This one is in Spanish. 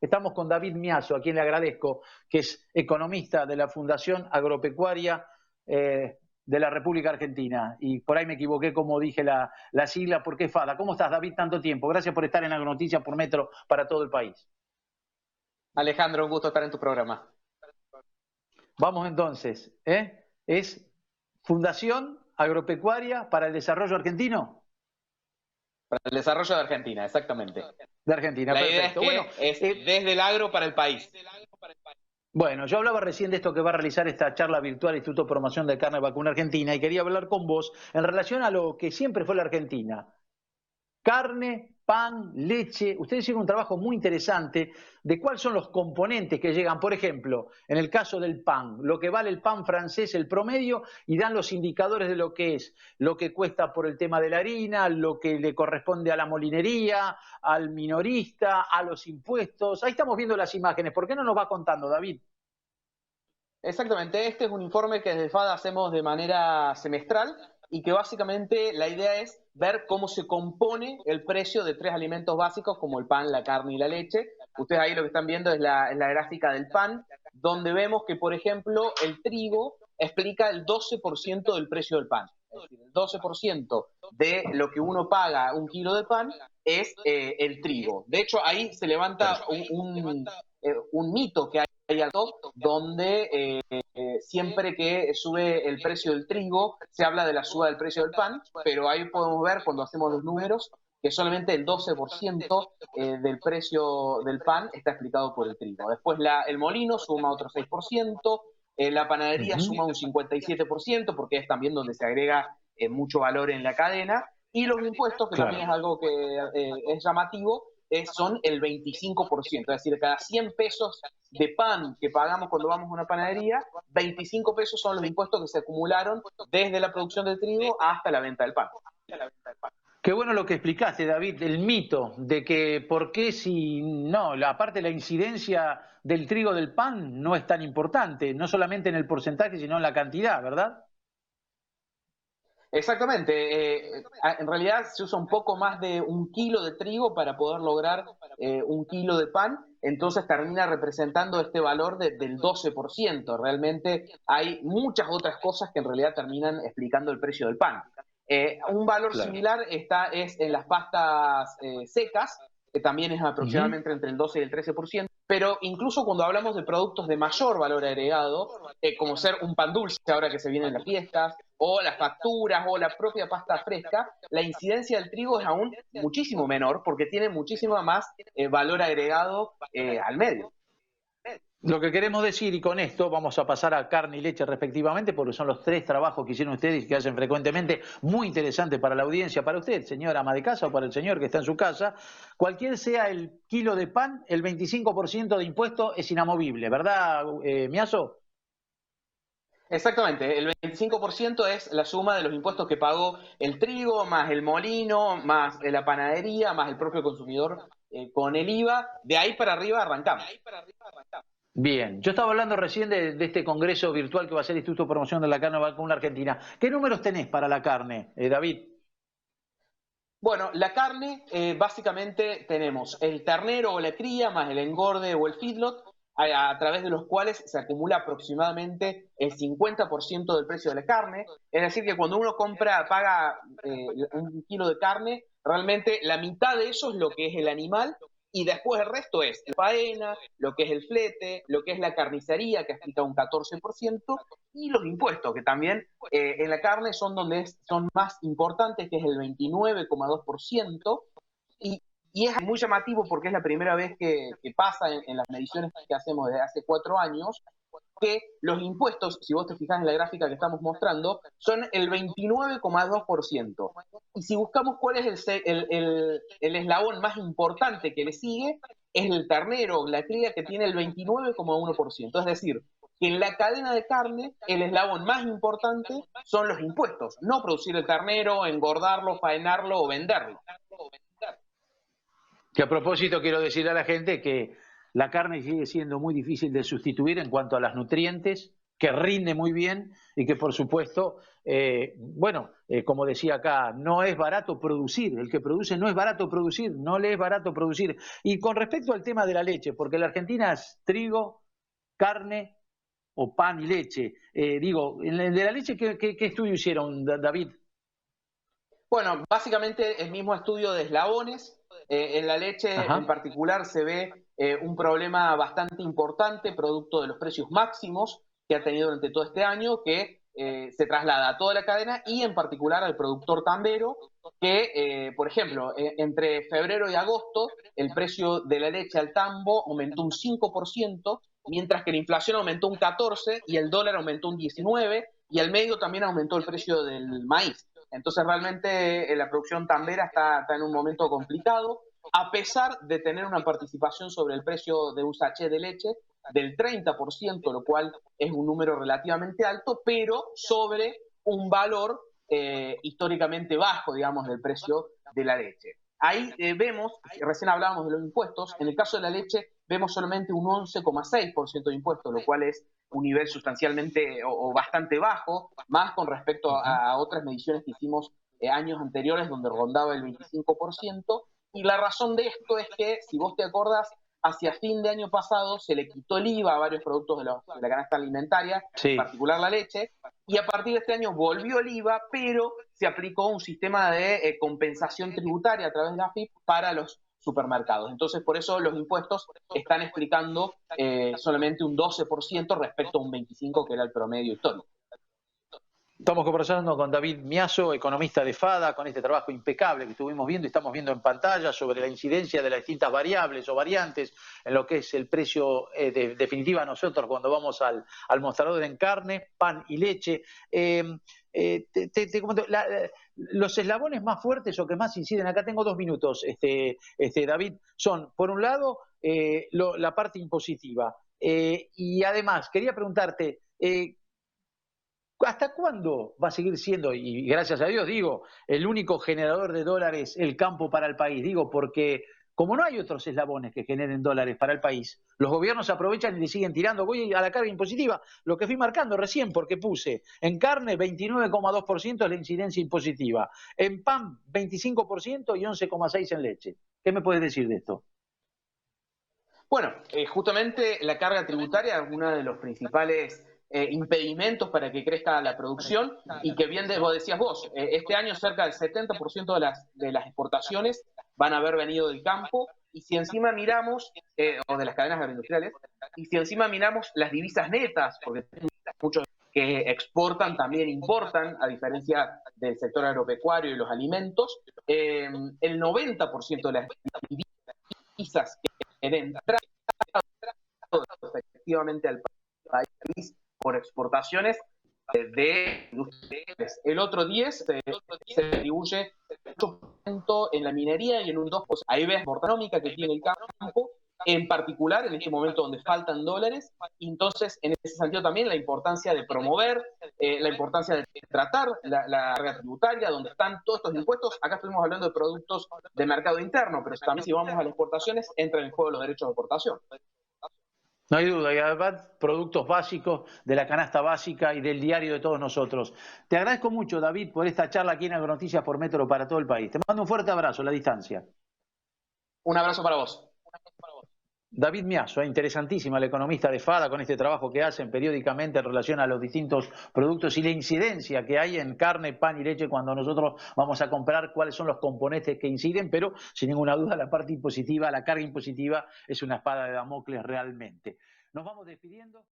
Estamos con David Miazo, a quien le agradezco, que es economista de la Fundación Agropecuaria de la República Argentina. Y por ahí me equivoqué como dije la sigla, porque es FADA. ¿Cómo estás, David, tanto tiempo? Gracias por estar en Agronoticias por Metro para todo el país. Alejandro, un gusto estar en tu programa. Vamos entonces, ¿Es Fundación Agropecuaria para el Desarrollo Argentino? Para el desarrollo de Argentina, exactamente. De Argentina, La perfecto. idea es que es desde el agro para el país. Bueno, yo hablaba recién de esto que va a realizar esta charla virtual Instituto de Promoción de Carne Vacuna Argentina y quería hablar con vos en relación a lo que siempre fue la Argentina. Carne, pan, leche. Ustedes hicieron un trabajo muy interesante de cuáles son los componentes que llegan. Por ejemplo, en el caso del pan, lo que vale el pan francés, el promedio, y dan los indicadores de lo que es, lo que cuesta por el tema de la harina, lo que le corresponde a la molinería, al minorista, a los impuestos. Ahí estamos viendo las imágenes. ¿Por qué no nos va contando, David? Exactamente, este es un informe que desde FADA hacemos de manera semestral y que básicamente la idea es ver cómo se compone el precio de tres alimentos básicos como el pan, la carne y la leche. Ustedes ahí lo que están viendo es la gráfica del pan, donde vemos que, por ejemplo, el trigo explica el 12% del precio del pan. Es decir, el 12% de lo que uno paga un kilo de pan es el trigo. De hecho, ahí se levanta un mito que hay alto, donde siempre que sube el precio del trigo, se habla de la suba del precio del pan, pero ahí podemos ver cuando hacemos los números que solamente el 12% del precio del pan está explicado por el trigo. Después el molino suma otro 6%, la panadería suma un 57%, porque es también donde se agrega mucho valor en la cadena, y los impuestos, que Claro. también es algo que es llamativo, son el 25%, es decir, cada 100 pesos de pan que pagamos cuando vamos a una panadería, 25 pesos son los impuestos que se acumularon desde la producción del trigo hasta la venta del pan. Qué bueno lo que explicaste, David, el mito de que por qué si no, aparte la incidencia del trigo del pan no es tan importante, no solamente en el porcentaje, sino en la cantidad, ¿verdad? Exactamente. En realidad se usa un poco más de un kilo de trigo para poder lograr un kilo de pan, entonces termina representando este valor del 12%. Realmente hay muchas otras cosas que en realidad terminan explicando el precio del pan. Un valor similar es en las pastas secas, que también es aproximadamente entre el 12 y el 13%, pero incluso cuando hablamos de productos de mayor valor agregado, como ser un pan dulce ahora que se vienen las fiestas, o las facturas, o la propia pasta fresca, la incidencia del trigo es aún muchísimo menor porque tiene muchísimo más valor agregado al medio. Lo que queremos decir, y con esto vamos a pasar a carne y leche respectivamente, porque son los tres trabajos que hicieron ustedes y que hacen frecuentemente, muy interesante para la audiencia, para usted, señor ama de casa, o para el señor que está en su casa. Cualquier sea el kilo de pan, el 25% de impuesto es inamovible, ¿verdad, Miazo? Exactamente, el 25% es la suma de los impuestos que pagó el trigo, más el molino, más la panadería, más el propio consumidor con el IVA. De ahí para arriba arrancamos. Bien, yo estaba hablando recién de este congreso virtual que va a ser el Instituto de Promoción de la Carne Vacuna Argentina. ¿Qué números tenés para la carne, David? Bueno, la carne, básicamente tenemos el ternero o la cría, más el engorde o el feedlot, a través de los cuales se acumula aproximadamente el 50% del precio de la carne. Es decir, que cuando uno paga un kilo de carne, realmente la mitad de eso es lo que es el animal y después el resto es la faena, lo que es el flete, lo que es la carnicería, que explica un 14%, y los impuestos, que también en la carne son donde son más importantes, que es el 29,2%, y es muy llamativo porque es la primera vez que pasa en las mediciones que hacemos desde hace 4 años, que los impuestos, si vos te fijas en la gráfica que estamos mostrando, son el 29,2%. Y si buscamos cuál es el eslabón más importante que le sigue, es el ternero, la cría, que tiene el 29,1%. Es decir, que en la cadena de carne, el eslabón más importante son los impuestos, no producir el ternero, engordarlo, faenarlo o venderlo. Que a propósito quiero decirle a la gente que la carne sigue siendo muy difícil de sustituir en cuanto a las nutrientes, que rinde muy bien y que por supuesto, como decía acá, no es barato producir, el que produce no es barato producir, no le es barato producir. Y con respecto al tema de la leche, porque la Argentina es trigo, carne o pan y leche. En el de la leche, ¿qué estudio hicieron, David? Bueno, básicamente el mismo estudio de eslabones. En la leche en Ajá. particular se ve un problema bastante importante, producto de los precios máximos que ha tenido durante todo este año, que se traslada a toda la cadena y en particular al productor tambero, que, por ejemplo, entre febrero y agosto el precio de la leche al tambo aumentó un 5%, mientras que la inflación aumentó un 14% y el dólar aumentó un 19%, y al medio también aumentó el precio del maíz. Entonces realmente la producción tambera está en un momento complicado, a pesar de tener una participación sobre el precio de un sachet de leche del 30%, lo cual es un número relativamente alto, pero sobre un valor históricamente bajo, digamos, del precio de la leche. Ahí vemos, recién hablábamos de los impuestos, en el caso de la leche vemos solamente un 11,6% de impuestos, lo cual es un nivel sustancialmente o bastante bajo, más con respecto a otras mediciones que hicimos años anteriores donde rondaba el 25%. Y la razón de esto es que, si vos te acordás, hacia fin de año pasado se le quitó el IVA a varios productos de la canasta alimentaria, en Sí. particular la leche, y a partir de este año volvió el IVA, pero se aplicó un sistema de compensación tributaria a través de la AFIP para los supermercados. Entonces, por eso los impuestos están explicando solamente un 12% respecto a un 25% que era el promedio histórico. Estamos conversando con David Miaso, economista de FADA, con este trabajo impecable que estuvimos viendo y estamos viendo en pantalla sobre la incidencia de las distintas variables o variantes en lo que es el precio definitiva a nosotros cuando vamos al mostrador en carne, pan y leche. Te comento, los eslabones más fuertes o que más inciden, acá tengo 2 minutos, David, son, por un lado, la parte impositiva. Y además, quería preguntarte, ¿hasta cuándo va a seguir siendo, y gracias a Dios digo, el único generador de dólares el campo para el país? Digo, porque como no hay otros eslabones que generen dólares para el país, los gobiernos aprovechan y le siguen tirando. Voy a la carga impositiva, lo que fui marcando recién, porque puse en carne 29,2% es la incidencia impositiva, en pan 25% y 11,6% en leche. ¿Qué me puedes decir de esto? Bueno, justamente la carga tributaria es uno de los principales impedimentos para que crezca la producción y que bien vos decías vos, este año cerca del 70% de las exportaciones van a haber venido del campo y si encima miramos, o de las cadenas agroindustriales, y si encima miramos las divisas netas, porque muchos que exportan también importan, a diferencia del sector agropecuario y los alimentos, el 90% de las divisas que entran efectivamente al país por exportaciones de industriales. El otro 10 se distribuye en la minería y en un 2%. Ahí ves la económica que tiene el campo, en particular en este momento donde faltan dólares. Entonces, en ese sentido también la importancia de promover, la importancia de tratar la carga tributaria, donde están todos estos impuestos. Acá estuvimos hablando de productos de mercado interno, pero también si vamos a las exportaciones, entran en juego los derechos de exportación. No hay duda, y además productos básicos de la canasta básica y del diario de todos nosotros. Te agradezco mucho, David, por esta charla aquí en Agronoticias por Metro para todo el país. Te mando un fuerte abrazo a la distancia. Un abrazo para vos. David Miaso, interesantísima, el economista de FADA, con este trabajo que hacen periódicamente en relación a los distintos productos y la incidencia que hay en carne, pan y leche cuando nosotros vamos a comprar, cuáles son los componentes que inciden, pero sin ninguna duda la parte impositiva, la carga impositiva es una espada de Damocles realmente. Nos vamos despidiendo.